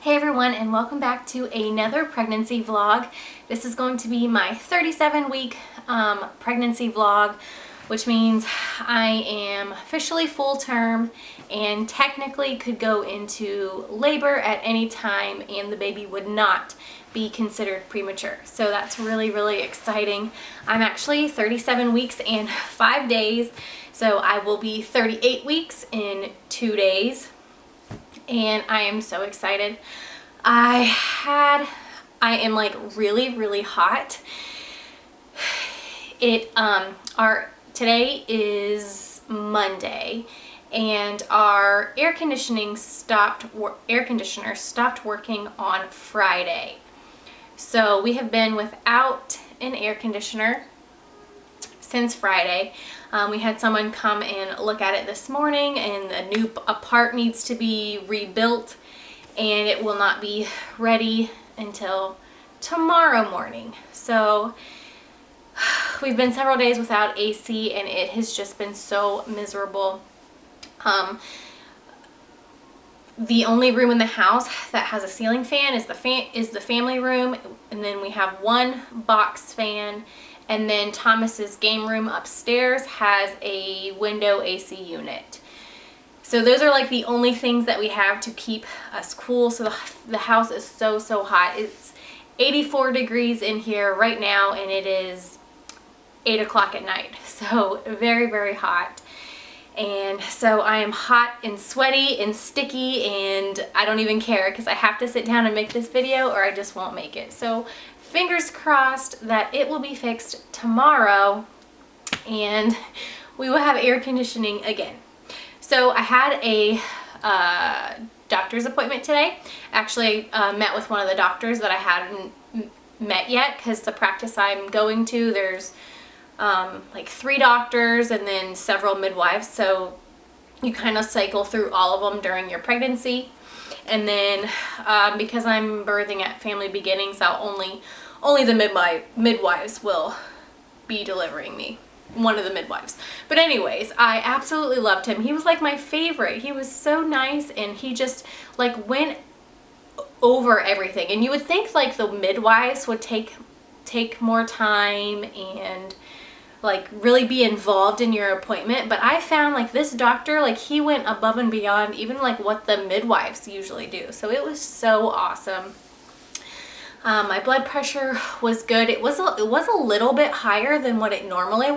Hey everyone, and welcome back to another pregnancy vlog. This is going to be my 37-week pregnancy vlog, which means I am officially full term and technically could go into labor at any time and the baby would not be considered premature. So that's really, really exciting. I'm actually 37 weeks and 5 days, so I will be 38 weeks in 2 days. And I am so excited. I am like really hot. Today is Monday and our air conditioner stopped working on Friday. So we have been without an air conditioner since Friday. We had someone come and look at it this morning, and a part needs to be rebuilt, and it will not be ready until tomorrow morning. So we've been several days without AC, and it has just been so miserable. The only room in the house that has a ceiling fan is the family room, and then we have one box fan. And then Thomas's game room upstairs has a window AC unit. So those are like the only things that we have to keep us cool. So the house is so hot. It's 84 degrees in here right now, and it is 8 o'clock at night. So very hot. And so I am hot and sweaty and sticky, and I don't even care because I have to sit down and make this video or I just won't make it. So fingers crossed that it will be fixed tomorrow and we will have air conditioning again. So I had a doctor's appointment today. Actually met with one of the doctors that I hadn't met yet, because the practice I'm going to, there's like 3 doctors and then several midwives, so you kind of cycle through all of them during your pregnancy. And then because I'm birthing at Family Beginnings, only the midwives will be delivering me. One of the midwives. But anyways, I absolutely loved him. He was like my favorite. He was so nice, and he just like went over everything. And you would think like the midwives would take more time and like really be involved in your appointment, but I found like this doctor, like he went above and beyond even like what the midwives usually do. So it was so awesome. My blood pressure was good. It was a little bit higher than what it normally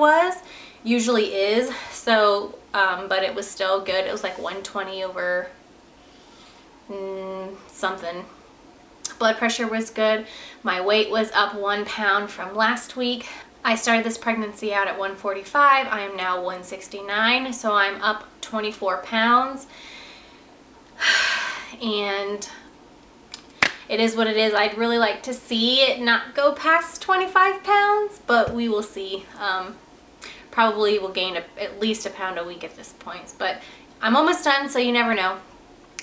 usually is. So, but it was still good. It was like 120 over something. Blood pressure was good. My weight was up 1 pound from last week. I started this pregnancy out at 145. I am now 169, so I'm up 24 pounds. And it is what it is. I'd really like to see it not go past 25 pounds, but we will see. Probably will gain at least a pound a week at this point, but I'm almost done, so you never know.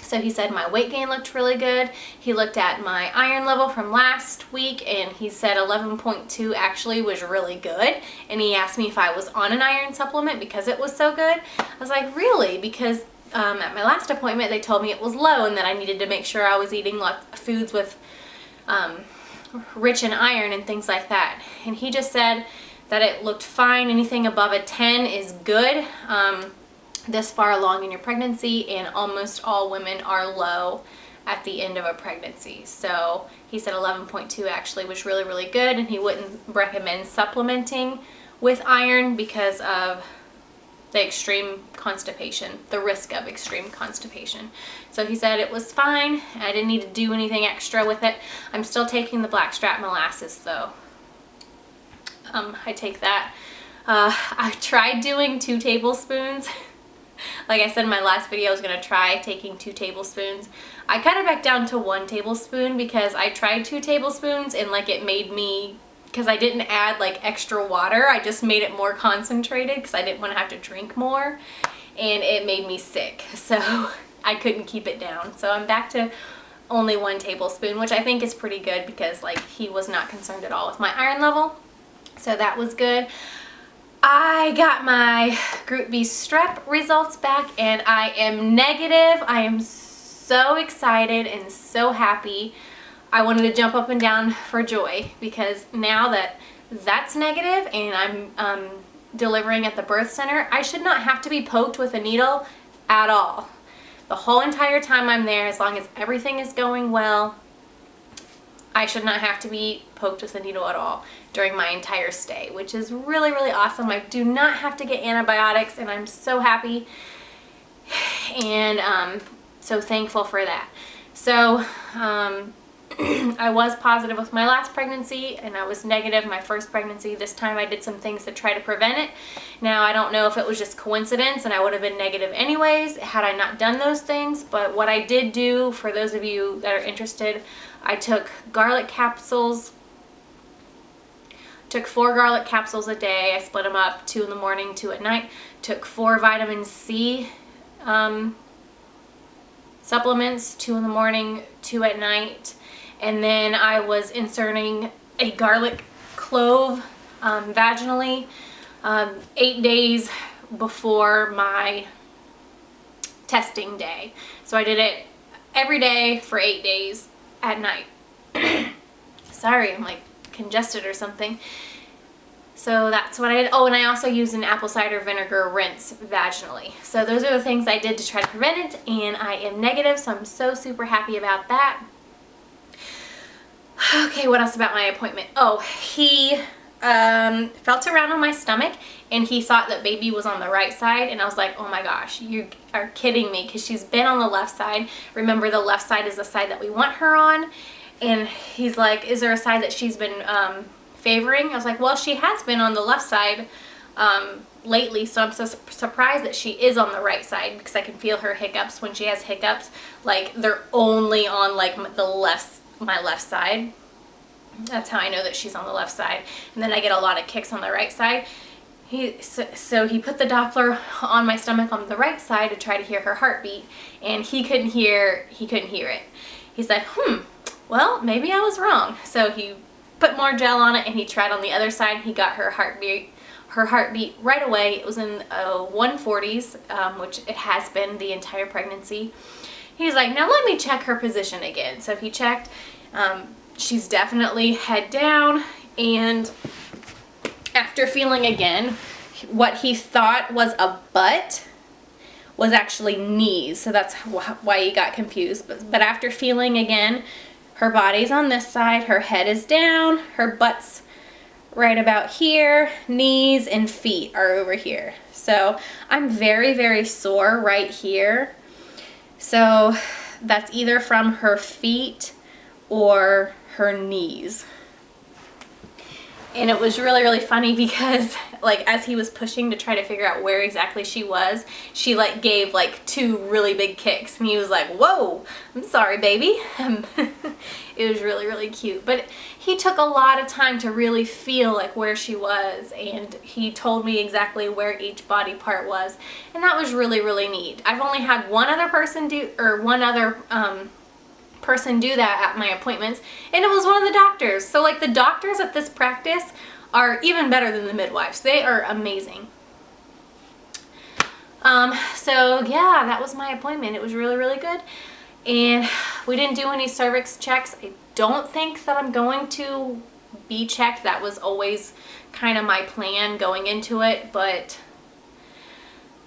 So he said my weight gain looked really good. He looked at my iron level from last week, and he said 11.2 actually was really good. And he asked me if I was on an iron supplement because it was so good. I was like, really? Because at my last appointment they told me it was low and that I needed to make sure I was eating foods with rich in iron and things like that. And he just said that it looked fine. Anything above a 10 is good. This far along in your pregnancy, and almost all women are low at the end of a pregnancy. So he said 11.2 actually was really good, and he wouldn't recommend supplementing with iron because of the extreme constipation, the risk of extreme constipation. So he said it was fine. I didn't need to do anything extra with it. I'm still taking the blackstrap molasses though. I take that. I tried doing 2 tablespoons. Like I said in my last video, I was going to try taking 2 tablespoons. I cut it back down to 1 tablespoon because I tried 2 tablespoons and like it made me, because I didn't add like extra water, I just made it more concentrated because I didn't want to have to drink more, and it made me sick. So I couldn't keep it down. So I'm back to only 1 tablespoon, which I think is pretty good because like he was not concerned at all with my iron level. So that was good. I got my Group B strep results back and I am negative. I am so excited and so happy. I wanted to jump up and down for joy, because now that that's negative and I'm delivering at the birth center, I should not have to be poked with a needle at all. The whole entire time I'm there, as long as everything is going well, I should not have to be poked with a needle at all during my entire stay, which is really, really awesome. I do not have to get antibiotics, and I'm so happy and so thankful for that. So I was positive with my last pregnancy, and I was negative my first pregnancy. This time I did some things to try to prevent it. Now, I don't know if it was just coincidence and I would have been negative anyways had I not done those things, but what I did do, for those of you that are interested, I took garlic capsules. Took 4 garlic capsules a day. I split them up, 2 in the morning, 2 at night. Took 4 vitamin C supplements, 2 in the morning, 2 at night. And then I was inserting a garlic clove vaginally 8 days before my testing day. So I did it every day for 8 days at night. Sorry, I'm like congested or something. So that's what I did. Oh, and I also used an apple cider vinegar rinse vaginally. So those are the things I did to try to prevent it, and I am negative, so I'm so super happy about that. Okay, what else about my appointment? Oh, he felt around on my stomach, and he thought that baby was on the right side, and I was like, oh my gosh, you are kidding me, because she's been on the left side. Remember, the left side is the side that we want her on. And he's like, is there a side that she's been favoring? I was like, well, she has been on the left side lately, so I'm so surprised that she is on the right side, because I can feel her hiccups when she has hiccups. Like, they're only on like my left side. That's how I know that she's on the left side. And then I get a lot of kicks on the right side. So he put the Doppler on my stomach on the right side to try to hear her heartbeat, and he couldn't hear it. He's like, well, maybe I was wrong. So he put more gel on it, and he tried on the other side. He got her heartbeat right away. It was in 140s, which it has been the entire pregnancy. He's like, now let me check her position again. So he checked. She's definitely head down, and after feeling again, what he thought was a butt was actually knees. So that's why he got confused. But after feeling again, her body's on this side, her head is down, her butt's right about here, knees and feet are over here. So I'm very, very sore right here. So that's either from her feet or her knees. And it was really, really funny because, like, as he was pushing to try to figure out where exactly she was, she, like, gave, like, 2 really big kicks. And he was like, whoa, I'm sorry, baby. It was really, really cute. But he took a lot of time to really feel, like, where she was. And he told me exactly where each body part was. And that was really, really neat. I've only had one other person do that at my appointments, and it was one of the doctors. So, like, the doctors at this practice are even better than the midwives. They are amazing. So yeah, that was my appointment. It was really, really good, and we didn't do any cervix checks. I don't think that I'm going to be checked. That was always kind of my plan going into it, but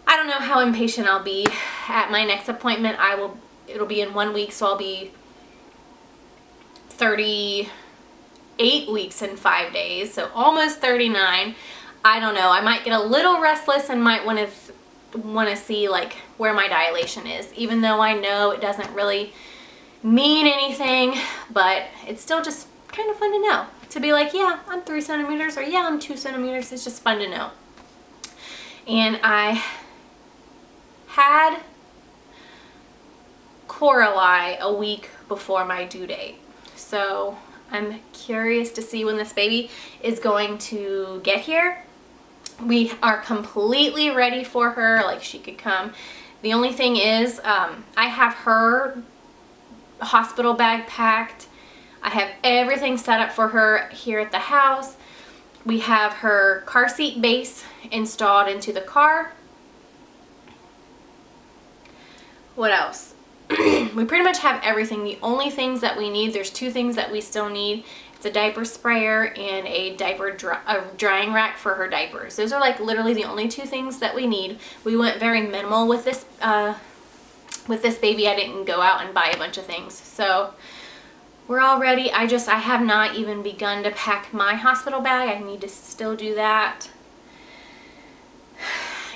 I don't know how impatient I'll be. At my next appointment, it'll be in 1 week, so I'll be 38 weeks and 5 days, so almost 39. I don't know. I might get a little restless and might want to see, like, where my dilation is, even though I know it doesn't really mean anything, but it's still just kind of fun to know. To be like, yeah, I'm 3 centimeters, or yeah, I'm 2 centimeters. It's just fun to know. And I had Coralie a week before my due date. So I'm curious to see when this baby is going to get here. We are completely ready for her, like she could come. The only thing is, I have her hospital bag packed. I have everything set up for her here at the house. We have her car seat base installed into the car. What else? we pretty much have everything. The only things that we need, there's 2 things that we still need. It's a diaper sprayer and a drying rack for her diapers. Those are like literally the only 2 things that we need. We went very minimal with this baby. I didn't go out and buy a bunch of things. So we're all ready. I have not even begun to pack my hospital bag. I need to still do that.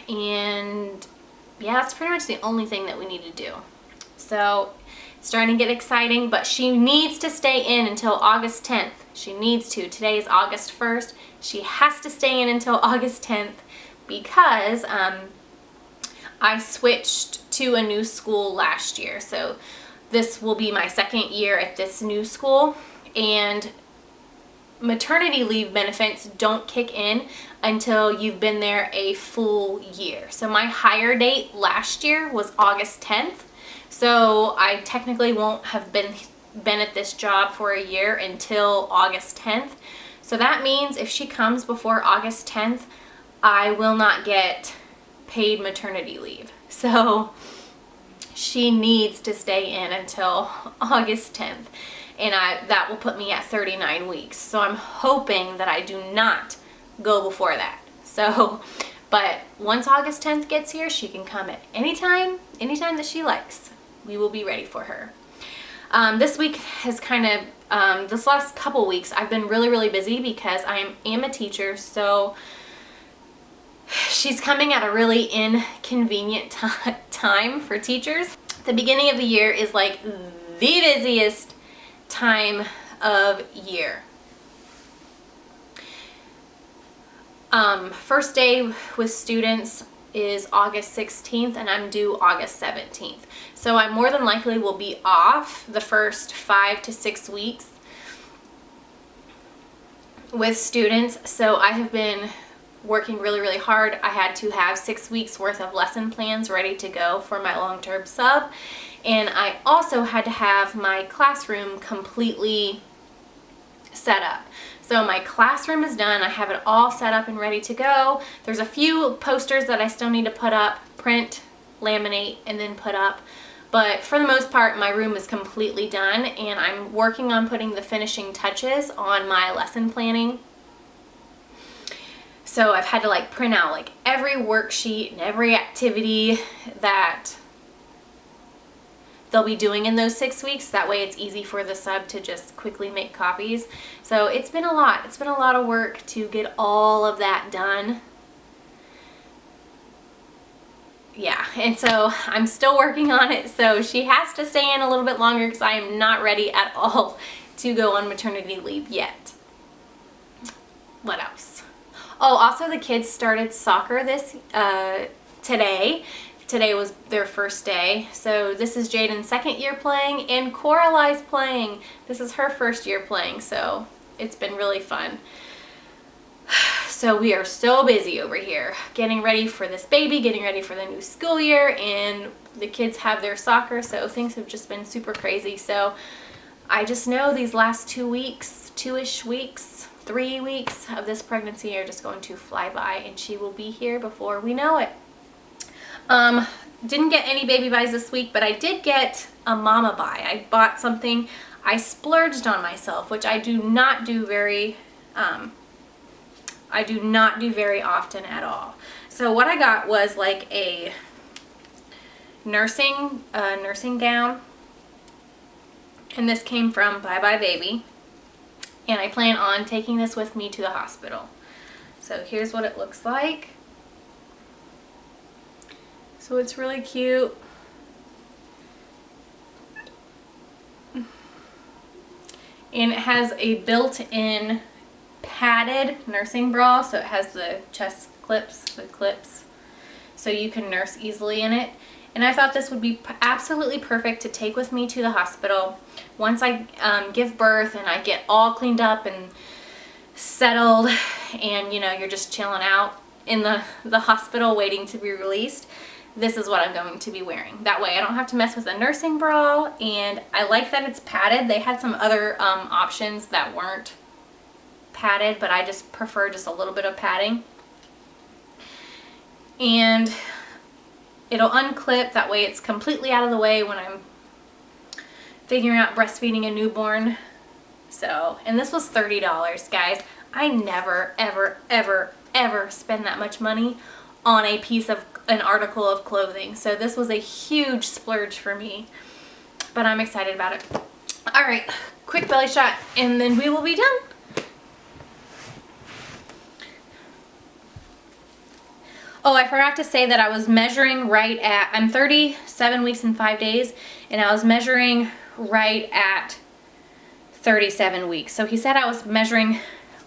And yeah, that's pretty much the only thing that we need to do. So it's starting to get exciting, but she needs to stay in until August 10th. She needs to. Today is August 1st. She has to stay in until August 10th because I switched to a new school last year. So this will be my 2nd year at this new school, and maternity leave benefits don't kick in until you've been there a full year. So my hire date last year was August 10th. So I technically won't have been at this job for a year until August 10th. So that means if she comes before August 10th, I will not get paid maternity leave. So she needs to stay in until August 10th. And that will put me at 39 weeks. So I'm hoping that I do not go before that. So, but once August 10th gets here, she can come at anytime that she likes. We will be ready for her. This week has kind of, this last couple weeks, I've been really, really busy because I am a teacher. So she's coming at a really inconvenient time for teachers. The beginning of the year is like the busiest time of year. First day with students is August 16th and I'm due August 17th. So I more than likely will be off the first 5 to 6 weeks with students. So I have been working really, really hard. I had to have 6 weeks worth of lesson plans ready to go for my long-term sub. And I also had to have my classroom completely set up. So my classroom is done. I have it all set up and ready to go. There's a few posters that I still need to put up, print, laminate, and then put up. But for the most part, my room is completely done, and I'm working on putting the finishing touches on my lesson planning. So I've had to like print out like every worksheet and every activity that they'll be doing in those 6 weeks. That way it's easy for the sub to just quickly make copies. So it's been a lot. It's been a lot of work to get all of that done. Yeah, and so I'm still working on it. So she has to stay in a little bit longer because I am not ready at all to go on maternity leave yet. What else? Oh, also the kids started soccer today. Today was their first day. So this is Jaden's 2nd year playing and Coralai's playing. This is her 1st year playing, so it's been really fun. So we are so busy over here getting ready for this baby, getting ready for the new school year, and the kids have their soccer, so things have just been super crazy. So I just know these last 2 weeks, 2-ish weeks, 3 weeks of this pregnancy are just going to fly by, and she will be here before we know it. Didn't get any baby buys this week, but I did get a mama buy. I bought something. I splurged on myself, which I do not do very often at all. So what I got was like a nursing gown, and this came from Bye Bye Baby, and I plan on taking this with me to the hospital. So here's what it looks like. So it's really cute. And it has a built-in padded nursing bra, so it has the chest clips, so you can nurse easily in it. And I thought this would be absolutely perfect to take with me to the hospital. Once I give birth and I get all cleaned up and settled, and you know, you're just chilling out in the hospital waiting to be released, this is what I'm going to be wearing. That way I don't have to mess with a nursing bra, and I like that it's padded. They had some other options that weren't padded, but I just prefer just a little bit of padding. And it'll unclip, that way it's completely out of the way when I'm figuring out breastfeeding a newborn. So, and this was $30, guys. I never, ever, ever, ever spend that much money on an article of clothing. So this was a huge splurge for me, but I'm excited about it. All right, quick belly shot and then we will be done. Oh, I forgot to say that I was measuring right at, I'm 37 weeks and 5 days, and I was measuring right at 37 weeks. So he said I was measuring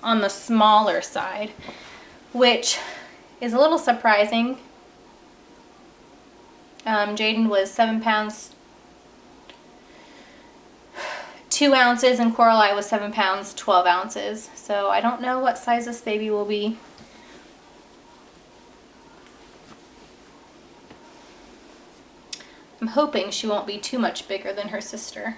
on the smaller side, which is a little surprising. Jaden was 7 pounds 2 ounces and Coralie was 7 pounds 12 ounces. So I don't know what size this baby will be. I'm hoping she won't be too much bigger than her sister.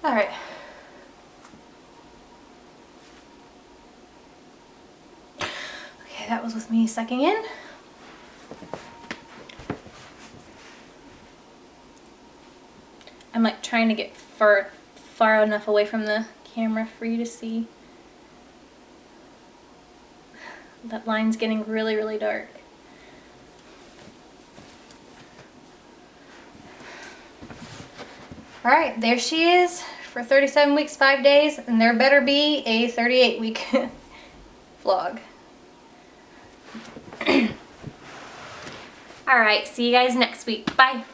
All right. Okay, that was with me sucking in. I'm like trying to get far enough away from the camera for you to see. That line's getting really, really dark. All right, there she is for 37 weeks, 5 days, and there better be a 38-week vlog. All right, see you guys next week. Bye.